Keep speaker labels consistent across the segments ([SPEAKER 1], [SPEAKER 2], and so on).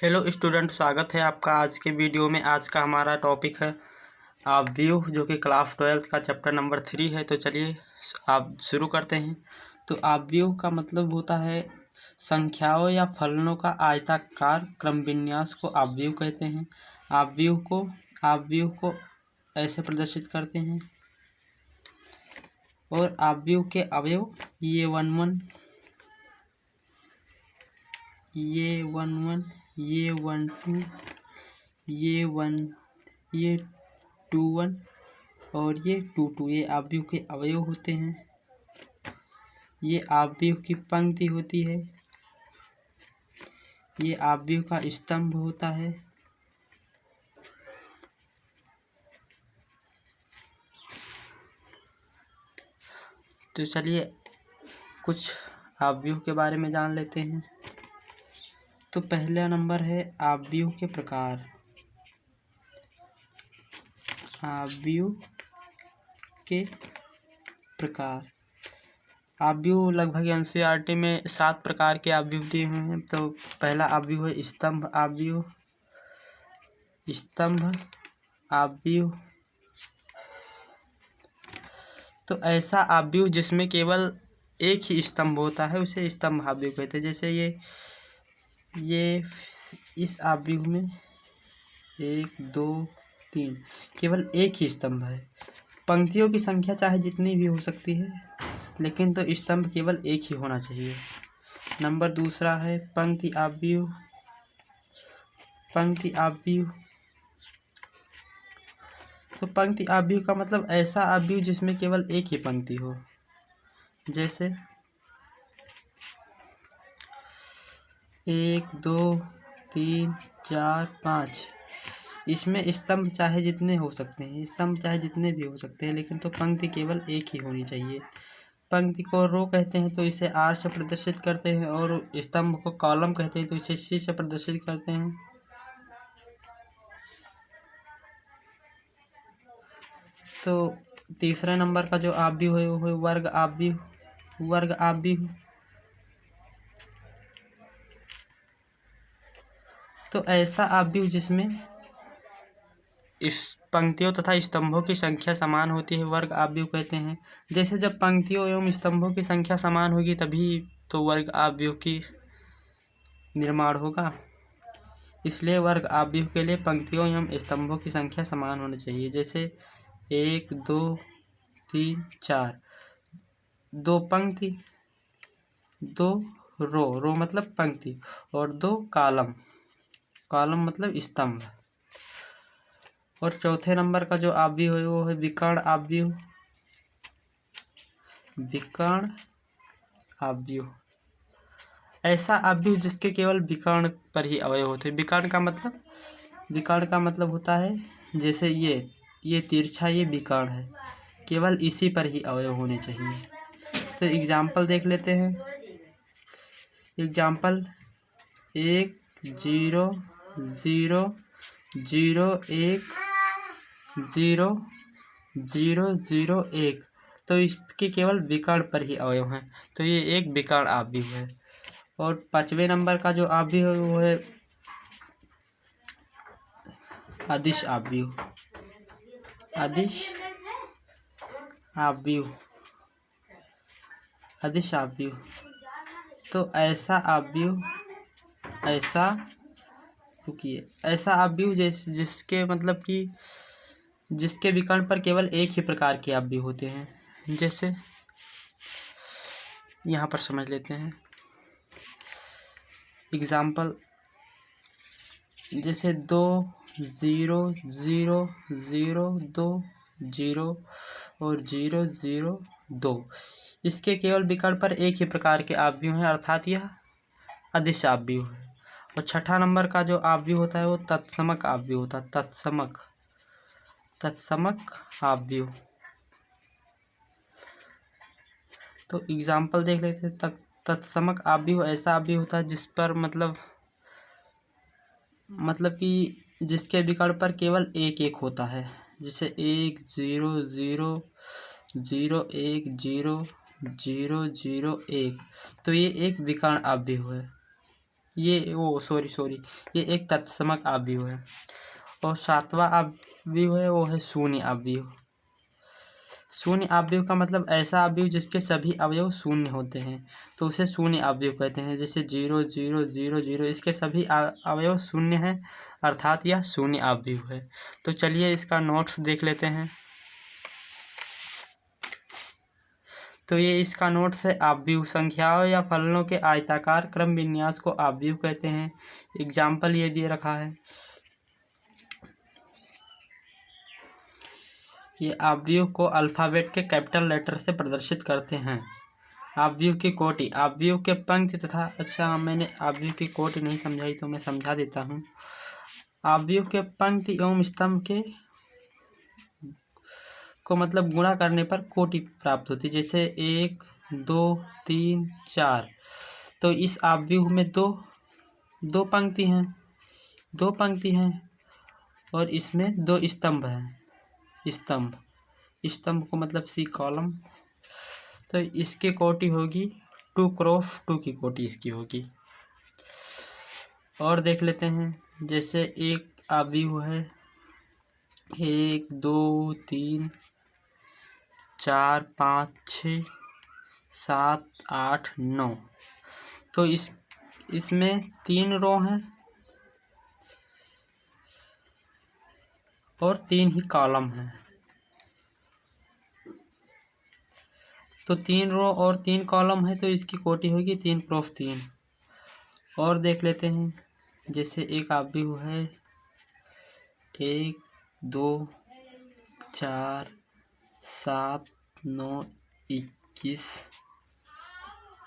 [SPEAKER 1] Hello student, स्वागत है आपका आज के वीडियो में। आज का हमारा टॉपिक है ऑब्व्यूह, जो कि क्लास 12 का चैप्टर नंबर 3 है। तो चलिए आप शुरू करते हैं। तो ऑब्व्यूह का मतलब होता है संख्याओं या फलनों का आयताकार क्रम विन्यास को ऑब्व्यूह कहते हैं। ऑब्व्यूह को ऐसे प्रदर्शित करते हैं। और ऑब्व्यूह के अवयव ये 1 1 ये 1 2 ये 2 1 और ये 2 2, ये ऑब्व्यूह के अवयव होते हैं। ये ऑब्व्यूह की पंक्ति होती है। ये ऑब्व्यूह का स्तंभ होता है। तो चलिए कुछ ऑब्व्यूह के बारे में जान लेते हैं। तो पहला नंबर है ऑब्व्यूह के प्रकार। ऑब्व्यूह के प्रकार। ऑब्व्यूह लगभग एनसीईआरटी में 7 प्रकार के ऑब्व्यूह दिए हुए हैं। तो पहला ऑब्व्यूह है स्तंभ ऑब्व्यूह। तो ऐसा ऑब्व्यूह जिसमें केवल एक ही स्तंभ होता है उसे स्तंभ ऑब्व्यूह कहते हैं। जैसे ये इस ऑब्व्यूह में 1 2 3 केवल एक ही स्तंभ है। पंक्तियों की संख्या चाहे जितनी भी हो सकती है, लेकिन तो स्तंभ केवल एक ही होना चाहिए। नंबर दूसरा है पंक्ति ऑब्व्यूह। तो पंक्ति ऑब्व्यूह का मतलब ऐसा ऑब्व्यूह जिसमें केवल एक ही पंक्ति हो। जैसे 1 2 3 4 5, इसमें स्तंभ चाहे जितने हो सकते हैं, भी हो सकते हैं, लेकिन तो पंक्ति केवल एक ही होनी चाहिए। पंक्ति को रो कहते हैं तो इसे आर से प्रदर्शित करते हैं, और स्तंभ को कॉलम कहते हैं तो इसे सी से प्रदर्शित करते हैं। तो तीसरा नंबर का जो ऑब्व्यूह है वो है वर्ग ऑब्व्यूह। तो ऐसा ऑब्व्यूह जिसमें इस पंक्तियों तथा स्तंभों की संख्या समान होती है वर्ग ऑब्व्यूह कहते हैं। जैसे जब पंक्तियों एवं स्तंभों की संख्या समान होगी तभी तो वर्ग ऑब्व्यूह की निर्माण होगा। इसलिए वर्ग ऑब्व्यूह के लिए पंक्तियों एवं स्तंभों की संख्या समान होनी चाहिए। जैसे 1 2 3 4, 2 पंक्ति, 2 रो मतलब पंक्ति, और 2 कॉलम मतलब स्तंभ। और चौथे नंबर का जो ऑब्व्यूह है वो है विकर्ण ऑब्व्यूह। ऐसा ऑब्व्यूह जिसके केवल विकर्ण पर ही अवयव होते हैं। विकर्ण का मतलब होता है जैसे ये तिरछा, ये विकर्ण है, केवल इसी पर ही अवयव होने चाहिए। तो एग्जाम्पल देख लेते हैं। एग्जाम्पल 1 0 0 0 1 0 0 0 1, तो इसके केवल विकर्ण पर ही अवयव हैं। तो ये एक विकर्ण ऑब्व्यूह है। और 5वें नंबर का जो ऑब्व्यूह है वो है अदिश ऑब्व्यूह। तो ऐसा ऑब्व्यूह जिसके मतलब कि जिसके विकर्ण पर केवल एक ही प्रकार के ऑब्व्यूह होते हैं। जैसे यहाँ पर समझ लेते हैं एग्जाम्पल। जैसे 2 0 0 0 2 0 और 0 0 2, इसके केवल विकर्ण पर एक ही प्रकार के ऑब्व्यूह हैं, अर्थात यह अदिश ऑब्व्यूह है। और 6ठा नंबर का जो ऑब्व्यूह होता है वो तत्समक ऑब्व्यूह होता है। तत्समक ऑब्व्यूह। तो एग्जाम्पल देख लेते हैं। तत्समक ऑब्व्यूह ऐसा ऑब्व्यूह होता है जिस पर मतलब कि जिसके विकर्ण पर केवल एक होता है। जैसे 1 0 0 0 1 0 0 0 1, तो ये एक विकर्ण ऑब्व्यूह है। ये एक तत्समक अवयव है। और 7वां अवयव है वो है शून्य अवयव। शून्य अवयव का मतलब ऐसा अवयव जिसके सभी अवयव शून्य होते हैं तो उसे शून्य अवयव कहते हैं। जैसे 0 0 0 0 इसके सभी अवयव शून्य हैं, अर्थात यह शून्य अवयव है। तो चलिए इसका नोट्स देख लेते हैं। तो ये इसका नोट्स है, अवयव संख्याओं या फलनों के आयताकार क्रम विन्यास को अवयव कहते हैं। एग्जाम्पल ये दिए रखा है। ये अवयव को अल्फ़ाबेट के कैपिटल लेटर से प्रदर्शित करते हैं। अवयव की कोटि, अवयव के पंक्ति तथा अच्छा मैंने अवयव की कोटि नहीं समझाई तो मैं समझा देता हूँ। अवयव के पंक्ति एवं स्तंभ को मतलब गुणा करने पर कोटि प्राप्त होती है। जैसे 1 2 3 4। तो इस अवयव में दो पंक्ति हैं और इसमें 2 स्तंभ हैं। स्तंभ को मतलब सी कॉलम। तो इसकी कोटि होगी 2 क्रॉस 2 की कोटि इसकी होगी। और देख लेते हैं। जैसे एक अवयव है 1 2 3 4 5 6 7 8 9। तो इसमें 3 रो हैं और 3 ही कॉलम हैं। तो 3 रो और 3 कॉलम है तो इसकी कोटि होगी 3 क्रॉस 3। और देख लेते हैं। जैसे एक अवयव है 1 2 4 7 9 21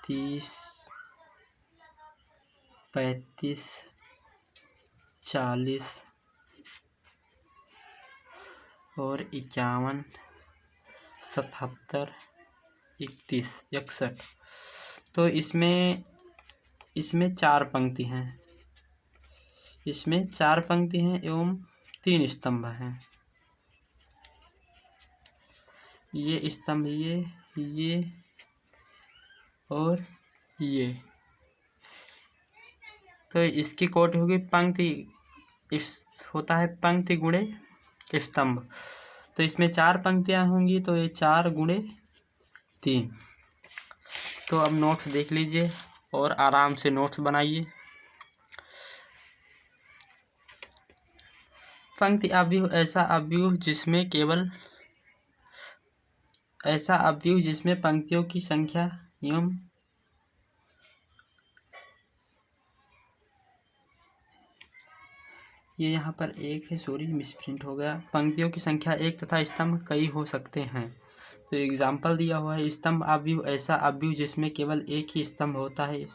[SPEAKER 1] 30 35 40 और 51 77 31 61। तो इसमें 4 पंक्ति हैं। इसमें 4 पंक्ति हैं एवं 3 स्तंभ हैं। ये स्तंभ ये और ये। तो इसकी कोटि होगी पंक्ति, होता है पंक्ति गुणे स्तंभ। तो इसमें 4 पंक्तियां होंगी तो ये 4 गुणे 3। तो अब नोट्स देख लीजिए और आराम से नोट्स बनाइए। पंक्ति अवयव ऐसा अवयव जिसमें पंक्तियों की संख्या एवं ये यहाँ पर एक है, सॉरी मिसप्रिंट हो गया। पंक्तियों की संख्या एक तथा स्तंभ कई हो सकते हैं। तो एग्जाम्पल दिया हुआ है। स्तंभ अवयव ऐसा अवयव जिसमें केवल एक ही स्तंभ होता है,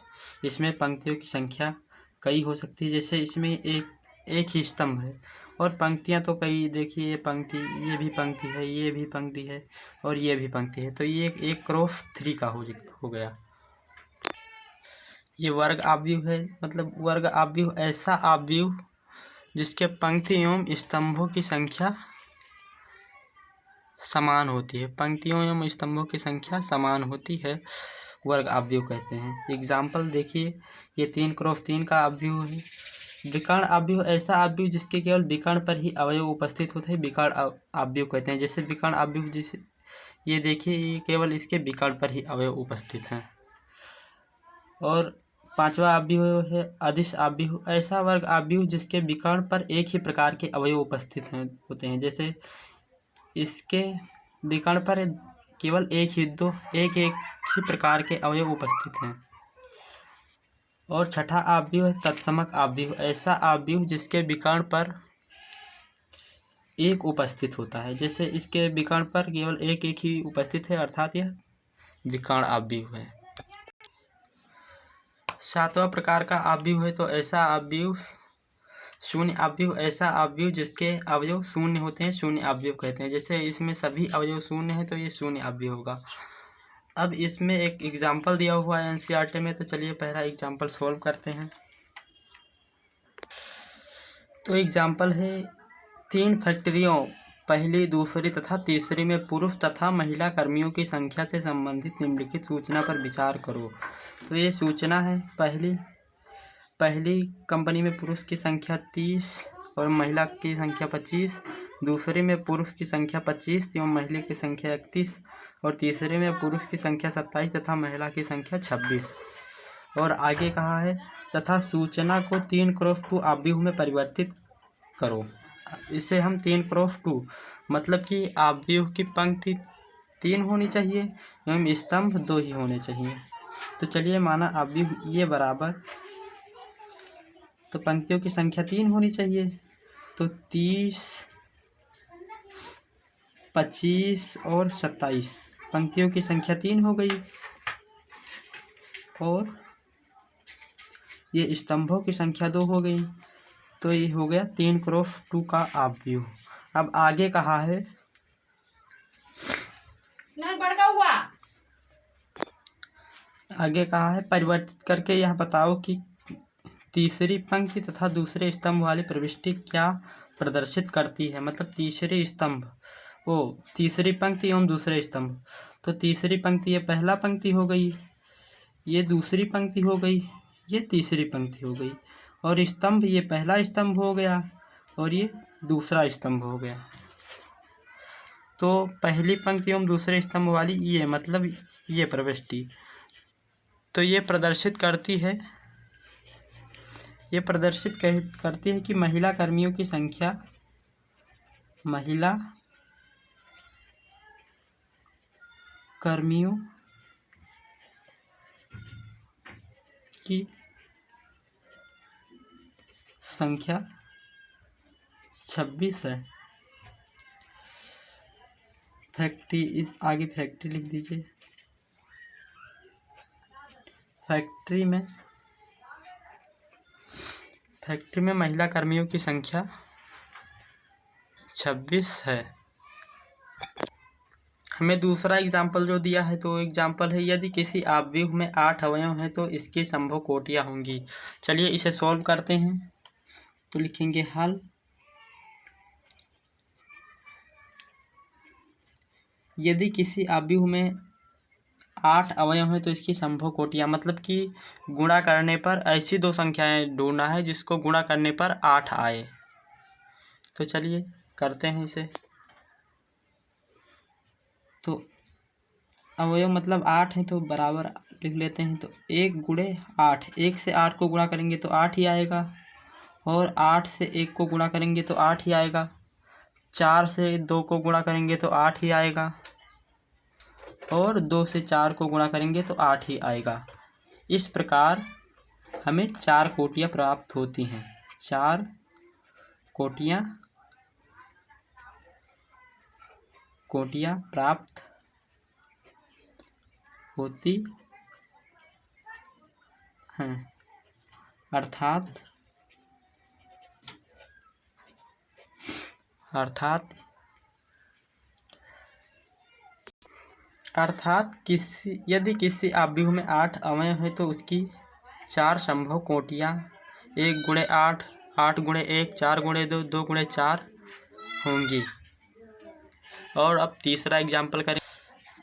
[SPEAKER 1] इसमें पंक्तियों की संख्या कई हो सकती है। जैसे इसमें एक ही स्तंभ है और पंक्तियां तो कई। देखिए ये पंक्ति, ये भी पंक्ति है, ये भी पंक्ति है और ये भी पंक्ति है। तो ये एक क्रॉस 3 का हो गया। ये वर्ग अवयव है। मतलब वर्ग अवयव ऐसा अवयव जिसके पंक्ति एवं स्तंभों की संख्या समान होती है। पंक्तियों एवं स्तंभों की संख्या समान होती है, वर्ग अवयव कहते हैं। एग्जाम्पल देखिए। ये 3 क्रॉस 3 का अवयव है। विकर्ण अवयव ऐसा अवयव जिसके केवल विकर्ण पर ही अवयव उपस्थित होते हैं, विकर्ण अवयव कहते हैं। जैसे विकर्ण अवयव जिसे ये देखिए, ये केवल इसके विकर्ण पर ही अवयव उपस्थित हैं। और 5वां अवयव है अदिश अवयव, ऐसा वर्ग अवयव जिसके विकर्ण पर एक ही प्रकार के अवयव उपस्थित होते हैं। जैसे इसके विकर्ण पर केवल एक ही प्रकार के अवयव उपस्थित हैं। और 6ठा अवयव है तत्समक अवयव, ऐसा अवयव जिसके विकर्ण पर एक उपस्थित होता है। जैसे इसके विकर्ण पर केवल एक ही उपस्थित है, अर्थात यह विकर्ण अवयव है। 7वां प्रकार का अवयव है तो ऐसा अवयव शून्य अवयव, ऐसा अवयव जिसके अवयव शून्य होते हैं, शून्य अवयव कहते हैं। जैसे इसमें सभी अवयव शून्य हैं तो ये शून्य अवयव होगा। अब इसमें एक एग्जाम्पल दिया हुआ है एनसीईआरटी में, तो चलिए पहला एग्जाम्पल सॉल्व करते हैं। तो एग्जाम्पल है 3 फैक्ट्रियों पहली, दूसरी तथा तीसरी में पुरुष तथा महिला कर्मियों की संख्या से संबंधित निम्नलिखित सूचना पर विचार करो। तो ये सूचना है पहली कंपनी में पुरुष की संख्या 30 और महिला की संख्या 25, दूसरे में पुरुष की संख्या 25 एवं महिला की संख्या 31 और तीसरे में पुरुष की संख्या 27 तथा महिला की संख्या 26। और आगे कहा है तथा सूचना को 3x2 आव्यूह में परिवर्तित करो। इसे हम 3x2 मतलब कि आव्यूह की पंक्ति 3 होनी चाहिए एवं स्तंभ 2 ही होने चाहिए। तो चलिए माना आव्यूह ये बराबर, तो पंक्तियों की संख्या 3 होनी चाहिए, तो 30, 25 और 27 पंक्तियों की संख्या 3 हो गई और ये स्तंभों की संख्या 2 हो गई। तो ये हो गया 3x2 का आव्यूह। अब आगे कहा है परिवर्तित करके यह बताओ कि तीसरी पंक्ति तथा दूसरे स्तंभ वाली प्रविष्टि क्या प्रदर्शित करती है। मतलब तीसरे स्तंभ तीसरी पंक्ति एवं दूसरे स्तंभ। तो तीसरी पंक्ति ये पहला पंक्ति हो गई, ये दूसरी पंक्ति हो गई, ये तीसरी पंक्ति हो गई और स्तंभ ये पहला स्तंभ हो गया और ये दूसरा स्तंभ हो गया। तो पहली पंक्ति एवं दूसरे स्तंभ वाली ये मतलब ये प्रविष्टि तो ये प्रदर्शित करती है कि महिला कर्मियों की संख्या की संख्या 26 है। आगे फैक्ट्री लिख दीजिए। फैक्ट्री में महिला कर्मियों की संख्या 26 है। हमें दूसरा एग्जाम्पल जो दिया है तो एग्जाम्पल है यदि किसी आव्यूह में 8 अवयव हैं तो इसकी संभव कोटियाँ होंगी। चलिए इसे सॉल्व करते हैं। तो लिखेंगे हल। यदि किसी आव्यूह में 8 अवयव हैं तो इसकी संभव कोटियाँ, मतलब कि गुणा करने पर ऐसी दो संख्याएं ढूंढना है जिसको गुणा करने पर 8 आए। तो चलिए करते हैं इसे। तो अवयव मतलब 8 है तो बराबर लिख लेते हैं। तो 1 गुणे 8, 1 से 8 को गुणा करेंगे तो 8 ही आएगा और 8 से 1 को गुणा करेंगे तो 8 ही आएगा। 4 से 2 को गुणा करेंगे तो 8 ही आएगा और 2 से 4 को गुणा करेंगे तो 8 ही आएगा। इस प्रकार हमें 4 कोटियाँ प्राप्त होती हैं। 4 कोटियाँ प्राप्त होती हैं। अर्थात यदि किसी आव्यूह में 8 अवयव हैं तो उसकी 4 संभव कोटियाँ 1 गुणे 8, 8 गुणे 1, 4 गुणे 2, 2 गुणे 4 होंगी। और अब तीसरा एग्जाम्पल करें।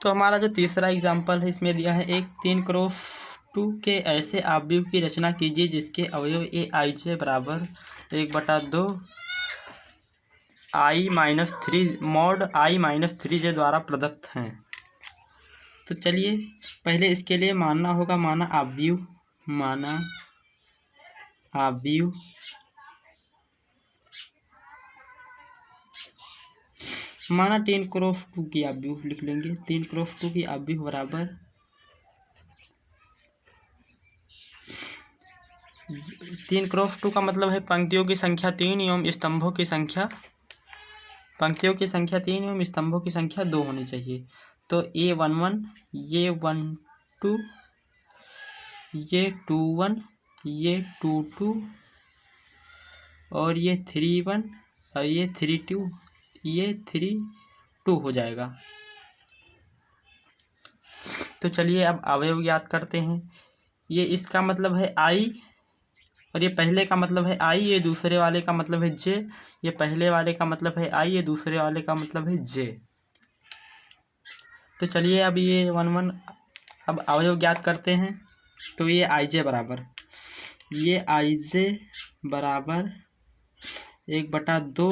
[SPEAKER 1] तो हमारा जो तीसरा एग्जाम्पल है इसमें दिया है एक 3x2 के ऐसे आव्यूह की रचना कीजिए जिसके अवयव aij बराबर 1/2 i-3 mod i-3j द्वारा प्रदत्त हैं। तो चलिए पहले इसके लिए मानना होगा माना आव्यूह 3x2 की आव्यूह लिख लेंगे। 3x2 की आव्यूह बराबर 3x2 का मतलब है पंक्तियों की संख्या 3 एवं स्तंभों की संख्या 2 होनी चाहिए। तो A11, ये 12, ये 21, ये 22 और ये 31 और ये 32, ये 32 हो जाएगा। तो चलिए अब अवयव याद करते हैं। ये इसका मतलब है I और ये पहले का मतलब है I, ये दूसरे वाले का मतलब है J, ये पहले वाले का मतलब है I, ये दूसरे वाले का मतलब है J। तो चलिए अब ये 1 1 अब अवयव ज्ञात करते हैं। तो ये ij बराबर ये आई जे बराबर 1/2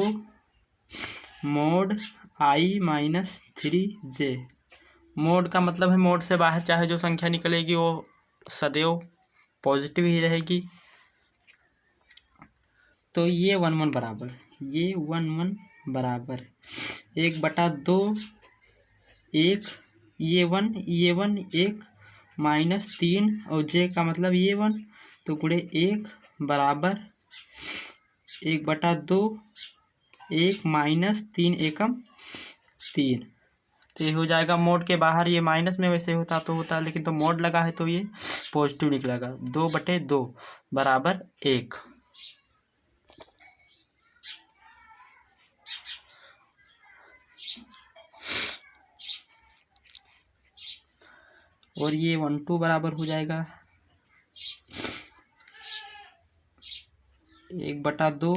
[SPEAKER 1] mode I minus 3 J. Mode का मतलब है मोड से बाहर चाहे जो संख्या निकलेगी वो सदैव पॉजिटिव ही रहेगी। तो ये 1 बराबर 1/2 1 ये 1 1 माइनस 3 और जे का मतलब ये 1 तो गुणे 1 बराबर 1/2 1 माइनस 3 एकम 3। तो ये हो जाएगा मोड के बाहर, ये माइनस में वैसे होता तो होता, लेकिन तो मोड लगा है तो ये पॉजिटिव निकलेगा। 2/2 बराबर 1। और ये 1/2 बराबर हो जाएगा 1/2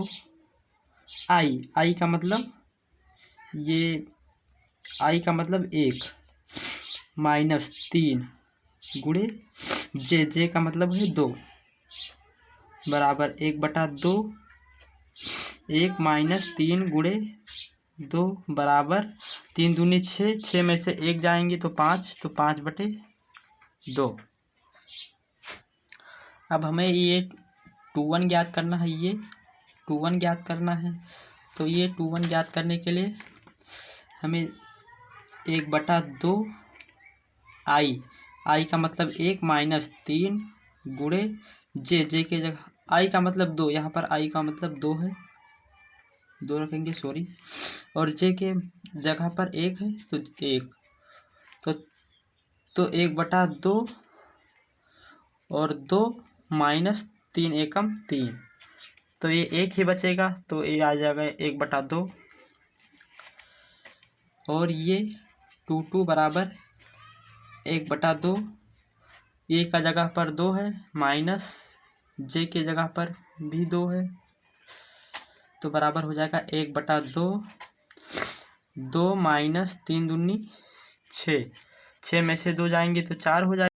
[SPEAKER 1] आई का मतलब ये आई का मतलब 1 माइनस 3 गुणे जे का मतलब है 2 बराबर 1/2 1 माइनस 3 गुणे 2 बराबर 3 दूनी 6, 6 में से 1 जाएंगे तो 5, तो 5/2। अब हमें ये 2 1 ज्ञात करना है, ये 2 1 ज्ञात करना है। तो ये 2 1 ज्ञात करने के लिए हमें 1/2 आई का मतलब 1 माइनस 3 गुणे जे के जगह आई का मतलब 2, यहाँ पर आई का मतलब 2 है, 2 रखेंगे सॉरी, और जे के जगह पर 1 है तो 1, तो 1/2 और 2 माइनस 3 एकम 3, तो ये 1 ही बचेगा, तो ये आ जाएगा 1/2। और ये 2 बराबर 1/2, ए का जगह पर 2 है माइनस जे के जगह पर भी 2 है, तो बराबर हो जाएगा 1/2, 2 माइनस 3 दूनी 6, 6 में से 2 जाएंगे तो 4 हो जाएगा।